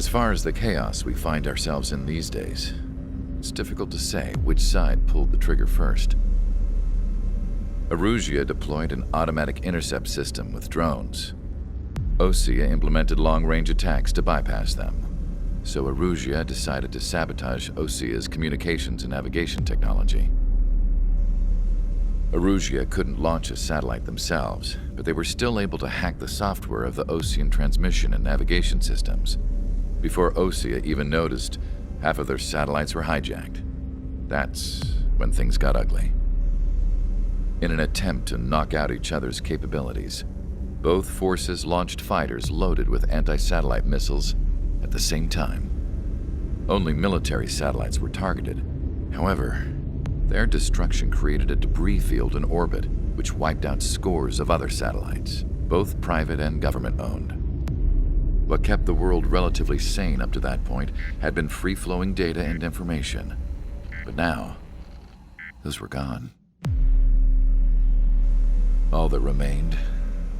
As far as the chaos we find ourselves in these days, it's difficult to say which side pulled the trigger first. Erusia deployed an automatic intercept system with drones. Osea implemented long-range attacks to bypass them. So Erusia decided to sabotage Osea's communications and navigation technology. Erusia couldn't launch a satellite themselves, but they were still able to hack the software of the Osean transmission and navigation systems. Before Osea even noticed, half of their satellites were hijacked. That's when things got ugly. In an attempt to knock out each other's capabilities, both forces launched fighters loaded with anti-satellite missiles at the same time. Only military satellites were targeted. However, their destruction created a debris field in orbit, which wiped out scores of other satellites, both private and government-owned. What kept the world relatively sane up to that point had been free-flowing data and information. But now, those were gone. All that remained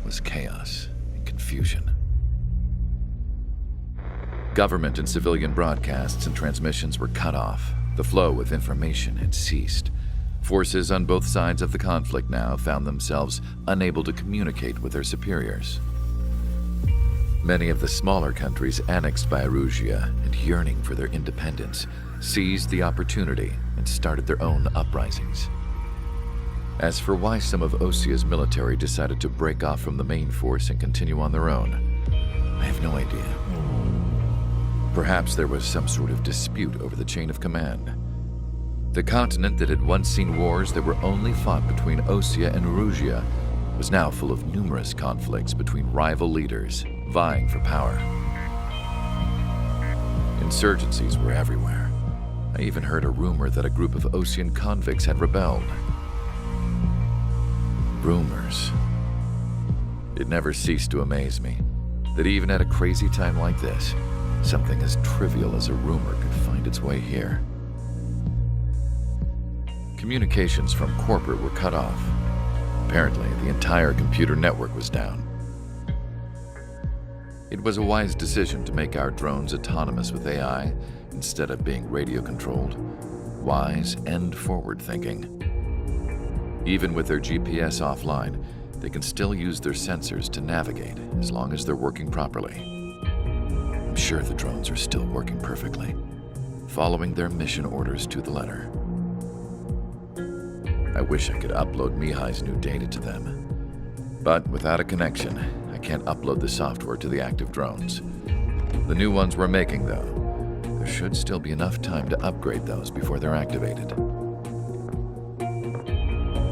was chaos and confusion. Government and civilian broadcasts and transmissions were cut off. The flow of information had ceased. Forces on both sides of the conflict now found themselves unable to communicate with their superiors. Many of the smaller countries annexed by Erusia and yearning for their independence seized the opportunity and started their own uprisings. As for why some of Osea's military decided to break off from the main force and continue on their own, I have no idea. Perhaps there was some sort of dispute over the chain of command. The continent that had once seen wars that were only fought between Osea and Erusia was now full of numerous conflicts between rival leaders vying for power. Insurgencies were everywhere. I even heard a rumor that a group of Osean convicts had rebelled. Rumors. It never ceased to amaze me that even at a crazy time like this, something as trivial as a rumor could find its way here. Communications from corporate were cut off. Apparently, the entire computer network was down. It was a wise decision to make our drones autonomous with AI instead of being radio-controlled. Wise and forward-thinking. Even with their GPS offline, they can still use their sensors to navigate as long as they're working properly. I'm sure the drones are still working perfectly, following their mission orders to the letter. I wish I could upload Mihai's new data to them. But without a connection, I can't upload the software to the active drones. The new ones we're making, though, there should still be enough time to upgrade those before they're activated.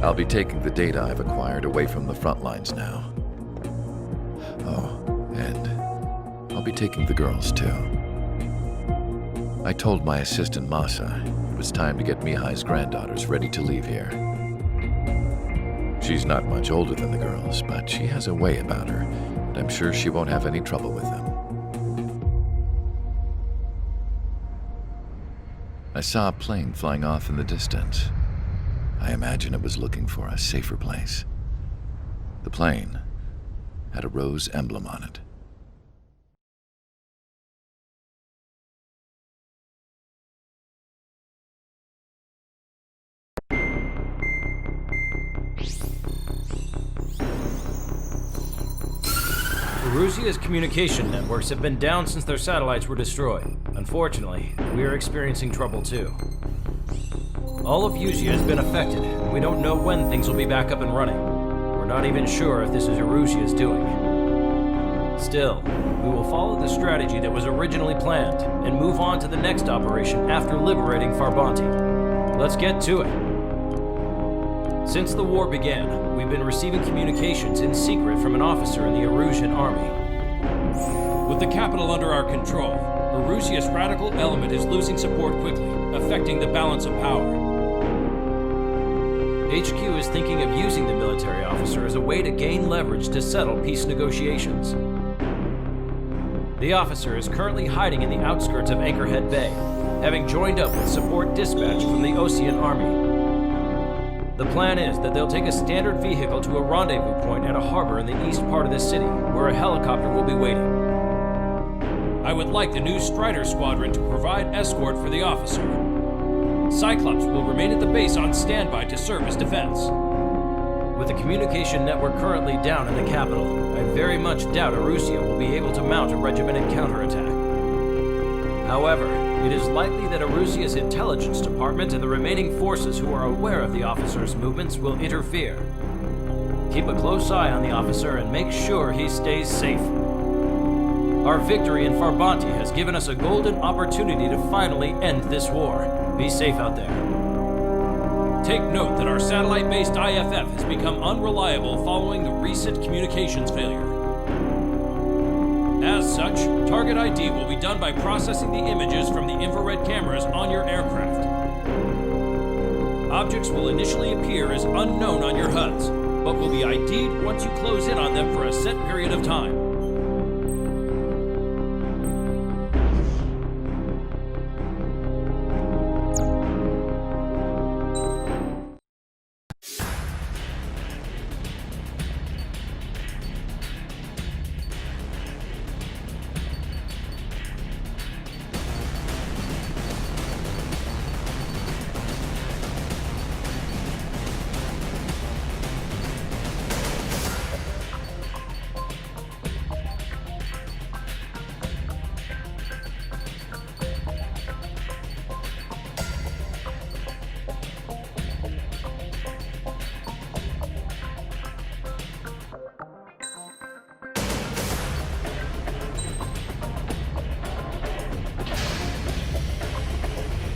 I'll be taking the data I've acquired away from the front lines now. Oh, and I'll be taking the girls, too. I told my assistant Masa it was time to get Mihai's granddaughters ready to leave here. She's not much older than the girls, but she has a way about her, and I'm sure she won't have any trouble with them. I saw a plane flying off in the distance. I imagine it was looking for a safer place. The plane had a rose emblem on it. Erusia's communication networks have been down since their satellites were destroyed. Unfortunately, we are experiencing trouble too. All of Usia has been affected, and we don't know when things will be back up and running. We're not even sure if this is Erusia's doing. Still, we will follow the strategy that was originally planned and move on to the next operation after liberating Farbanti. Let's get to it. Since the war began, we've been receiving communications in secret from an officer in the Erusian army. With the capital under our control, Erusia's radical element is losing support quickly, affecting the balance of power. HQ is thinking of using the military officer as a way to gain leverage to settle peace negotiations. The officer is currently hiding in the outskirts of Anchorhead Bay, having joined up with support dispatch from the Osean army. The plan is that they'll take a standard vehicle to a rendezvous point at a harbor in the east part of the city, where a helicopter will be waiting. I would like the new Strider Squadron to provide escort for the officer. Cyclops will remain at the base on standby to serve as defense. With the communication network currently down in the capital, I very much doubt Erusia will be able to mount a regimented counterattack. However, it is likely that Erusia's intelligence department and the remaining forces who are aware of the officer's movements will interfere. Keep a close eye on the officer and make sure he stays safe. Our victory in Farbanti has given us a golden opportunity to finally end this war. Be safe out there. Take note that our satellite-based IFF has become unreliable following the recent communications failure. As such, target ID will be done by processing the images from the infrared cameras on your aircraft. Objects will initially appear as unknown on your HUDs, but will be ID'd once you close in on them for a set period of time.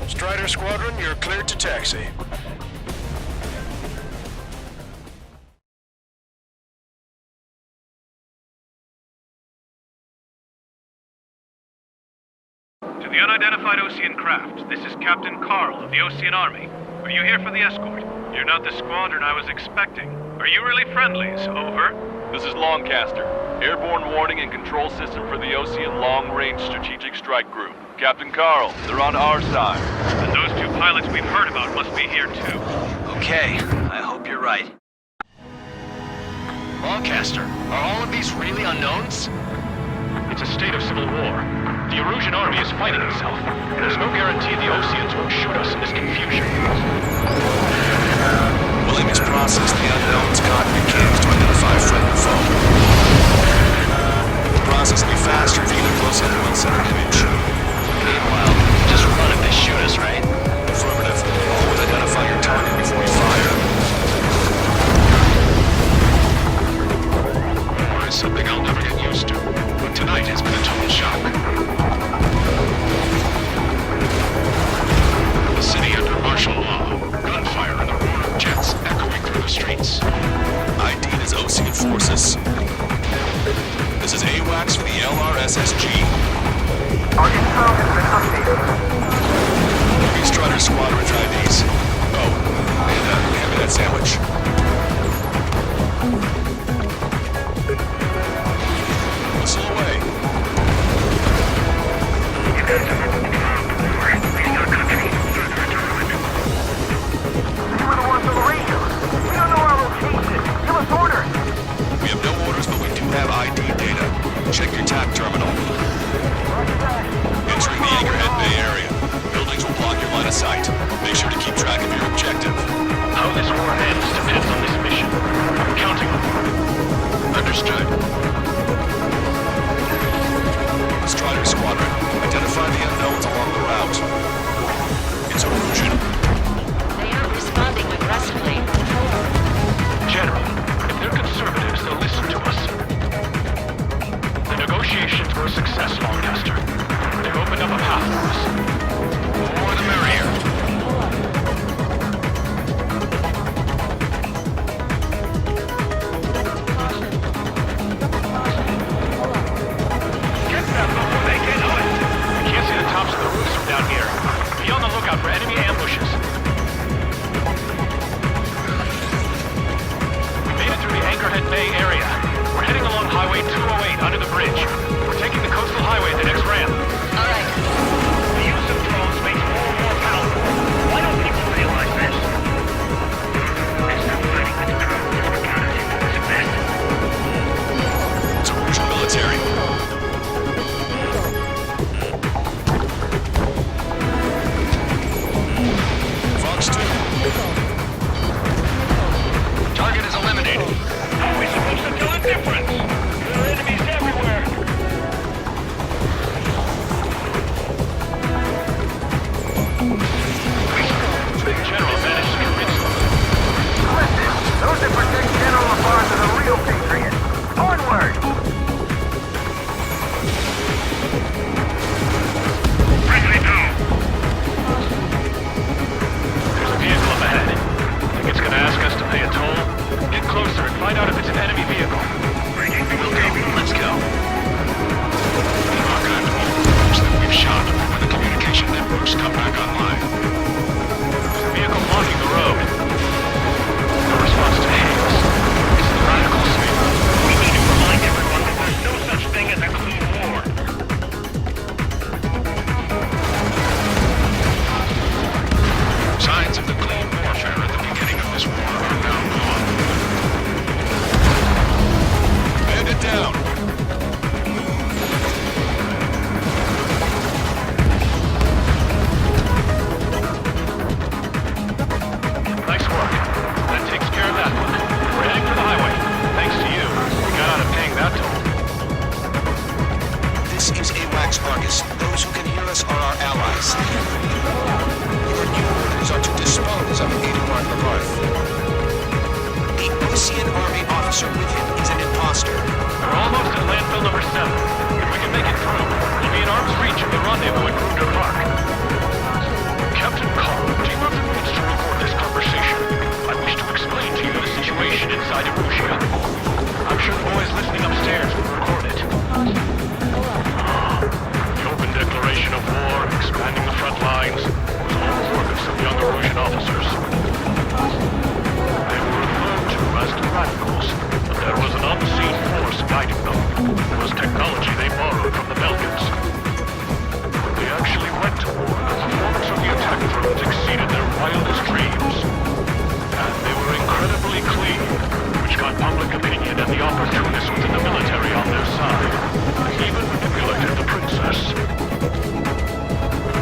Strider Squadron, you're cleared to taxi. To the unidentified Osean craft, this is Captain Carl of the Osean Army. Are you here for the escort? You're not the squadron I was expecting. Are you really friendlies? Over. This is Longcaster. Airborne warning and control system for the Osean Long-Range Strategic Strike Group. Captain Carl, they're on our side. And those two pilots we've heard about must be here too. Okay, I hope you're right. Longcaster, are all of these really unknowns? It's a state of civil war. The Erusian army is fighting itself. There's no guarantee the Oseans won't shoot us in this confusion. Williams processed the unknown's cockpit cams to identify friend and foe. The process will be faster if you get a close-in one-center image. Meanwhile, just run if they shoot us, right? Affirmative. Always identify your target before you fire. War is something I'll never get used to, but tonight has been a total shock. The city under martial law, gunfire and the roar of jets echoing through the streets. ID'd as Osean forces. This is AWACS for the LRSSG. Our info has been updated. Three Strider Squadron's IDs. Oh, and hand me that sandwich. Whistle away. You guys are moving war, leading our country further into ruin. You were the ones on the radio. We don't know our location. Give us orders. We have no orders, but we do have ID data. Check your TAC terminal. Entering the Anchorhead Bay area. Buildings will block your line of sight. Make sure to keep track of your objective. How this war ends depends on this mission. I'm counting on you. Understood. Strider Squadron, identify the unknowns along the route. It's Erusian. They aren't responding aggressively. General, if they're conservatives, they'll listen to us. The negotiations were a success, Longcaster. They've opened up a path for us. The more the merrier. guiding them. It was technology they borrowed from the Belgians. When they actually went to war, the performance of the attack drones exceeded their wildest dreams. And they were incredibly clean, which got public opinion and the opportunists within the military on their side. They even manipulated the princess.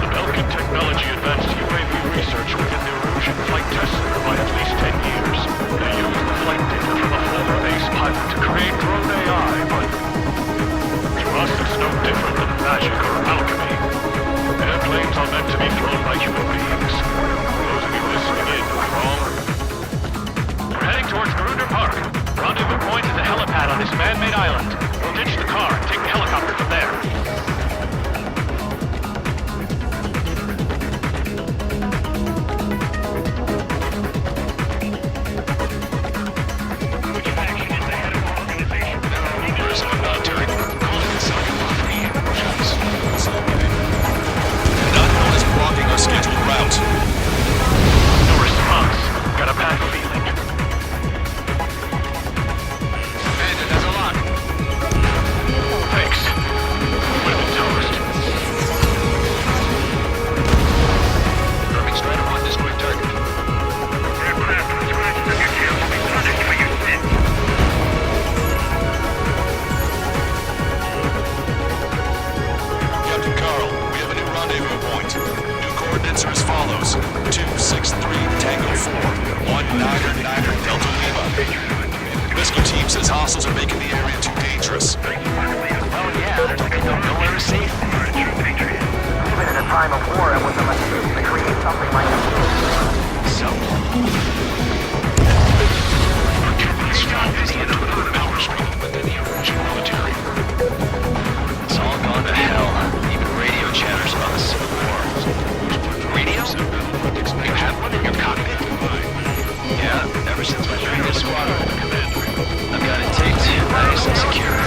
The Belgian technology advanced UAV research within the Erusian flight test center by at least 10 years. They used the flight data from a former ace pilot to create drone AI, but to us it's no different than magic or alchemy. Airplanes are meant to be flown by human beings. Those of you listening in are wrong. We're heading towards Garunder Park. Rendezvous point is a helipad on this man-made island. We'll ditch the car and take the helicopter from there. Scheduled route. No response. Got a bad feeling. Commander, there's a lock. Thanks. We've been toast. Confirming Strider 1 destroyed target. Aircraft with scratches on your tail will be punished for your sins. Captain Carl, we have a new rendezvous point. Coordinates are as follows: 263 Tango 4, 1999 Delta Lima. Rescue team says hostiles are making the area too dangerous. Oh yeah, there's like nowhere safe. Even in a time of war, it was a mistake to create something like this. So, within the Erusian military. it's all gone to hell. Even radio chatters about the Civil War. Radio? You have one in your cockpit? Yeah, ever since my previous squadron, Commander. I've got it taped, nice and secure.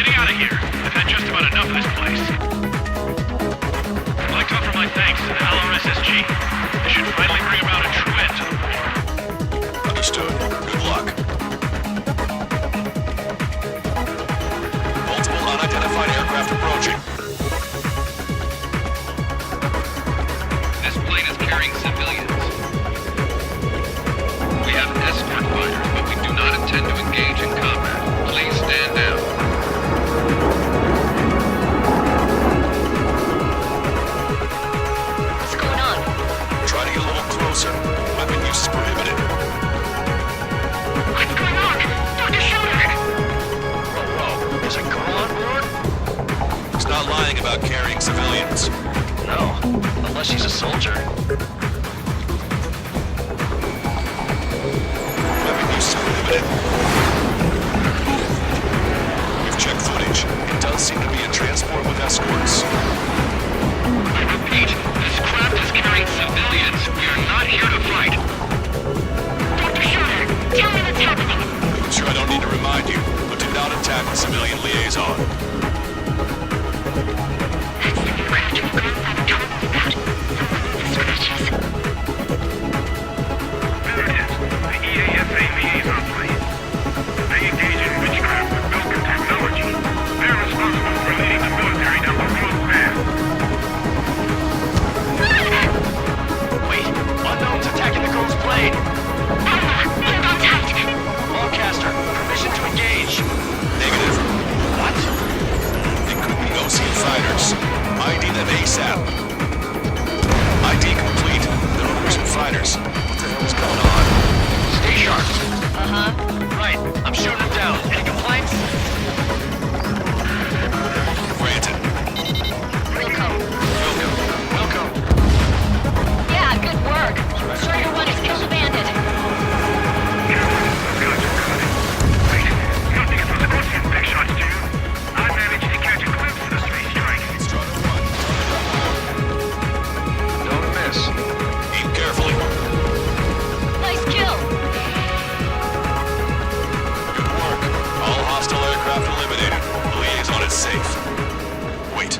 getting out of here. I've had just about enough of this place. I'd like to offer my thanks to the LRSSG. They should finally bring about a true end to the war. Understood. Good luck. Multiple unidentified aircraft approaching. This plane is carrying civilians. We have escort fighters, but we do not intend to engage in combat. Please stand down. What's going on? Try to get a little closer. Weapon use is prohibited. What's going on? Dr. Schroeder! Whoa, is a girl on board? He's not lying about carrying civilians. No, unless she's a soldier. Weapon use is prohibited. We've checked footage. It does seem to be a transport with escorts. I repeat, this craft is carrying civilians. We are not here to fight. Dr. Schroeder, tell me what's happening. I'm sure I don't need to remind you, but do not attack the civilian liaison. That's the new craft your grandfather told me about. The scratches. There it is, the EASA liaison plane. They engage in witchcraft with Belkin technology. They're responsible for leading the military down the wrong path. Wait, unknown's attacking the girl's plane. Alpha, hold on tight. Longcaster, permission to engage. Negative. What? It could be Osean fighters. ID them ASAP. ID complete. They're Osean fighters. What the hell is going on? Stay sharp. Right, I'm shooting them down. Any complaints? Granted. Wilco. Welcome. Yeah, good work. Strider 1 has killed a bandit. Wait, you don't think it was Ocean big shots, do you? I managed to catch a glimpse of the three strikes. Strider 1. Don't miss. Aim carefully. Nice kill. Good work. All hostile aircraft eliminated. The liaison is safe. Wait.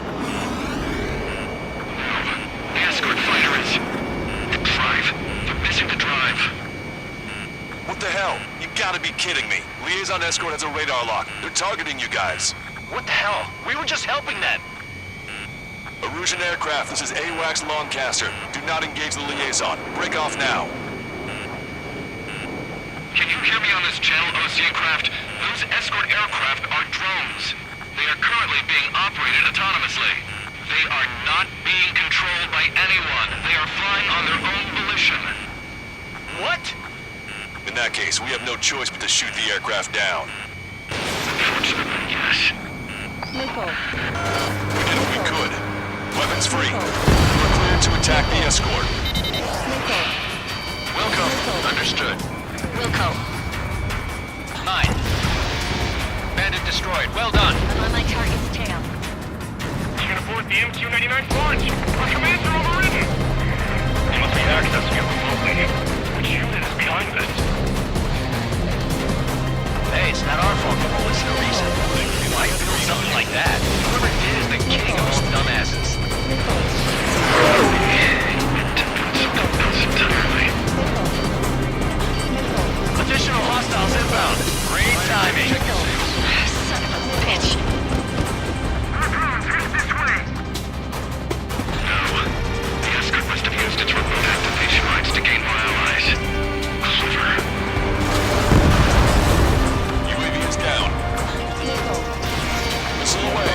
The escort fighter is... The drive. They're missing the drive. What the hell? You gotta be kidding me. Liaison escort has a radar lock. They're targeting you guys. What the hell? We were just helping them. Erusian aircraft, this is AWACS Longcaster. Do not engage the liaison. Break off now. Can you hear me on this channel, Ocean craft? Those escort aircraft are drones. They are currently being operated autonomously. They are not being controlled by anyone. They are flying on their own volition. What? In that case, we have no choice but to shoot the aircraft down. Unfortunately, yes. We did what we could. Weapons free. We're cleared to attack the escort. Welcome. Understood. Wilco. 9. Bandit destroyed. Well done. I'm on my target's tail. You can abort the MQ-99 launch. Our commands are overridden. They must be accessing it remotely. Which unit is behind this? Hey, it's not our fault the bullets no reason. Why build something like that? Whoever did is the king of those dumbasses. Additional hostiles inbound. Great timing. Son of a bitch. This way. No. The escort must have used its remote activation rights to gain more allies. Clever. UAV is down. Missile away.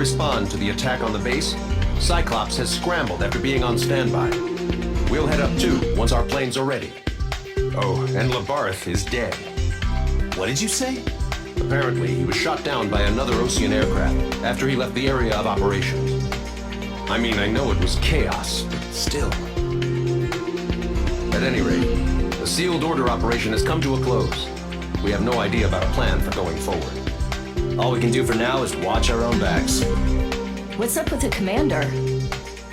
respond to the attack on the base, Cyclops has scrambled after being on standby. We'll head up too, once our planes are ready. Oh, and Labarth is dead. What did you say? Apparently, he was shot down by another Ocean aircraft after he left the area of operations. I mean, I know it was chaos, but still. At any rate, the sealed order operation has come to a close. We have no idea about a plan for going forward. All we can do for now is watch our own backs. What's up with the commander?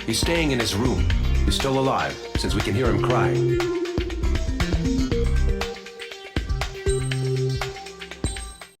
He's staying in his room. He's still alive, since we can hear him crying.